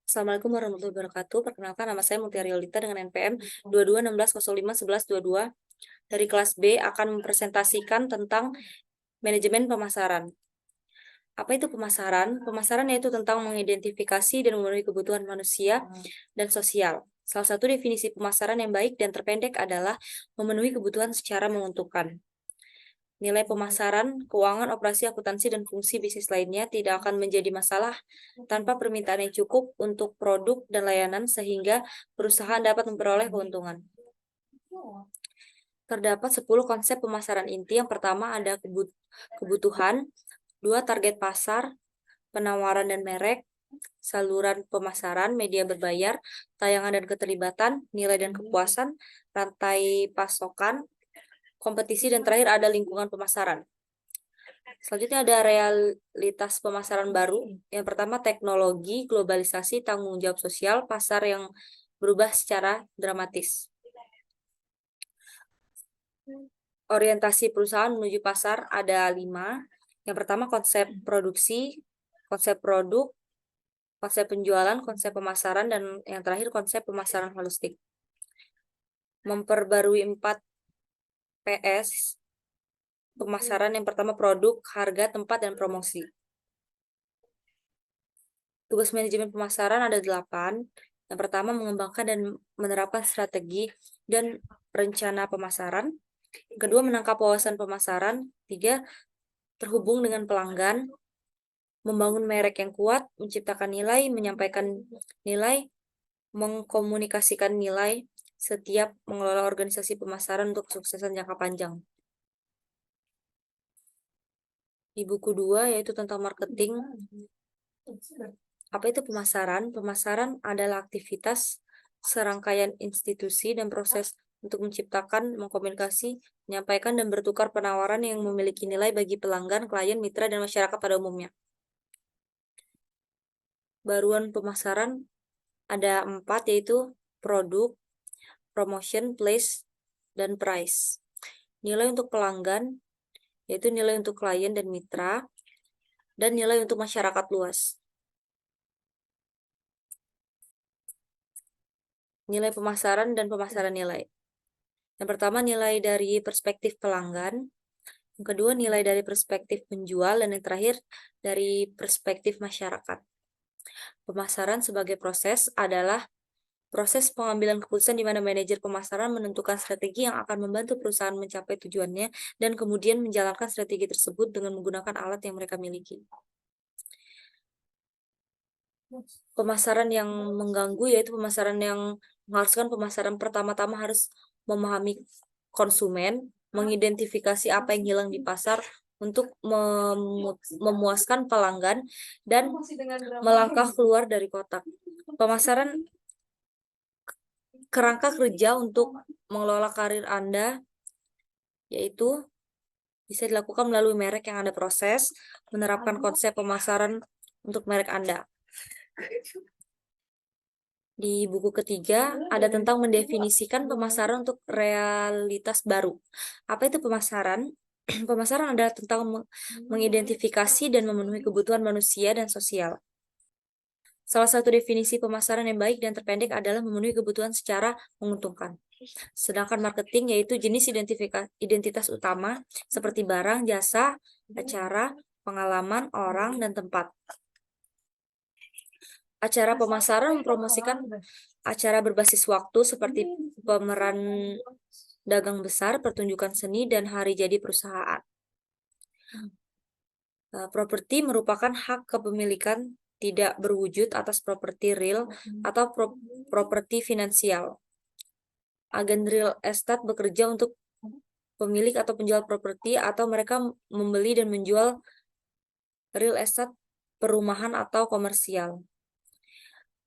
Assalamualaikum warahmatullahi wabarakatuh. Perkenalkan, nama saya Mutia Riolita dengan NPM 2216051122 dari kelas B akan mempresentasikan tentang manajemen pemasaran. Apa itu pemasaran? Pemasaran yaitu tentang mengidentifikasi dan memenuhi kebutuhan manusia dan sosial. Salah satu definisi pemasaran yang baik dan terpendek adalah memenuhi kebutuhan secara menguntungkan. Nilai pemasaran, keuangan, operasi, akuntansi, dan fungsi bisnis lainnya tidak akan menjadi masalah tanpa permintaan yang cukup untuk produk dan layanan sehingga perusahaan dapat memperoleh keuntungan. Terdapat 10 konsep pemasaran inti. Yang pertama ada kebutuhan, 2 target pasar, penawaran dan merek, saluran pemasaran, media berbayar, tayangan dan keterlibatan, nilai dan kepuasan, rantai pasokan, kompetisi, dan terakhir ada lingkungan pemasaran. Selanjutnya ada realitas pemasaran baru. Yang pertama teknologi, globalisasi, tanggung jawab sosial, pasar yang berubah secara dramatis. Orientasi perusahaan menuju pasar ada 5. Yang pertama konsep produksi, konsep produk, konsep penjualan, konsep pemasaran, dan yang terakhir konsep pemasaran holistik. Memperbarui 4 PS pemasaran. Yang pertama produk, harga, tempat, dan promosi. Tugas manajemen pemasaran ada 8. Yang pertama mengembangkan dan menerapkan strategi dan rencana pemasaran. Yang kedua menangkap wawasan pemasaran. 3. Terhubung dengan pelanggan. Membangun merek yang kuat, menciptakan nilai, menyampaikan nilai, mengkomunikasikan nilai, setiap mengelola organisasi pemasaran untuk kesuksesan jangka panjang. Di buku 2 yaitu tentang marketing. Apa itu pemasaran? Pemasaran adalah aktivitas serangkaian institusi dan proses untuk menciptakan, mengkomunikasi, menyampaikan, dan bertukar penawaran yang memiliki nilai bagi pelanggan, klien, mitra, dan masyarakat pada umumnya. Baruan pemasaran ada 4, yaitu produk, promotion, place, dan price. Nilai untuk pelanggan, yaitu nilai untuk klien dan mitra, dan nilai untuk masyarakat luas. Nilai pemasaran dan pemasaran nilai. Yang pertama nilai dari perspektif pelanggan, yang kedua nilai dari perspektif penjual, dan yang terakhir dari perspektif masyarakat. Pemasaran sebagai proses adalah proses pengambilan keputusan di mana manajer pemasaran menentukan strategi yang akan membantu perusahaan mencapai tujuannya dan kemudian menjalankan strategi tersebut dengan menggunakan alat yang mereka miliki. Pemasaran yang mengganggu yaitu pemasaran yang mengharuskan pemasaran pertama-tama harus memahami konsumen, mengidentifikasi apa yang hilang di pasar untuk memuaskan pelanggan, dan melangkah keluar dari kotak. Pemasaran kerangka kerja untuk mengelola karir Anda yaitu bisa dilakukan melalui merek yang Anda proses, menerapkan konsep pemasaran untuk merek Anda. Di buku ketiga ada tentang mendefinisikan pemasaran untuk realitas baru. Apa itu pemasaran? Pemasaran adalah tentang mengidentifikasi dan memenuhi kebutuhan manusia dan sosial. Salah satu definisi pemasaran yang baik dan terpendek adalah memenuhi kebutuhan secara menguntungkan. Sedangkan marketing yaitu jenis identitas utama seperti barang, jasa, acara, pengalaman, orang, dan tempat. Acara pemasaran mempromosikan acara berbasis waktu seperti pameran dagang besar, pertunjukan seni, dan hari jadi perusahaan. Properti merupakan hak kepemilikan tidak berwujud atas properti real atau properti finansial. Agen real estate bekerja untuk pemilik atau penjual properti atau mereka membeli dan menjual real estate perumahan atau komersial.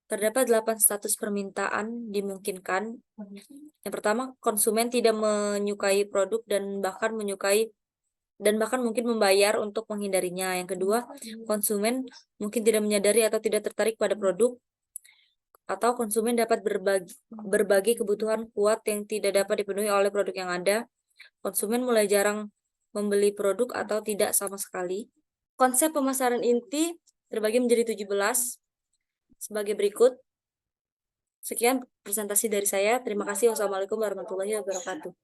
Terdapat 8 status permintaan dimungkinkan. Yang pertama, konsumen tidak menyukai produk dan bahkan mungkin membayar untuk menghindarinya. Yang kedua, konsumen mungkin tidak menyadari atau tidak tertarik pada produk, atau konsumen dapat berbagi kebutuhan kuat yang tidak dapat dipenuhi oleh produk yang ada. Konsumen mulai jarang membeli produk atau tidak sama sekali. Konsep pemasaran inti terbagi menjadi 17. sebagai berikut. Sekian presentasi dari saya. Terima kasih. Wassalamualaikum warahmatullahi wabarakatuh.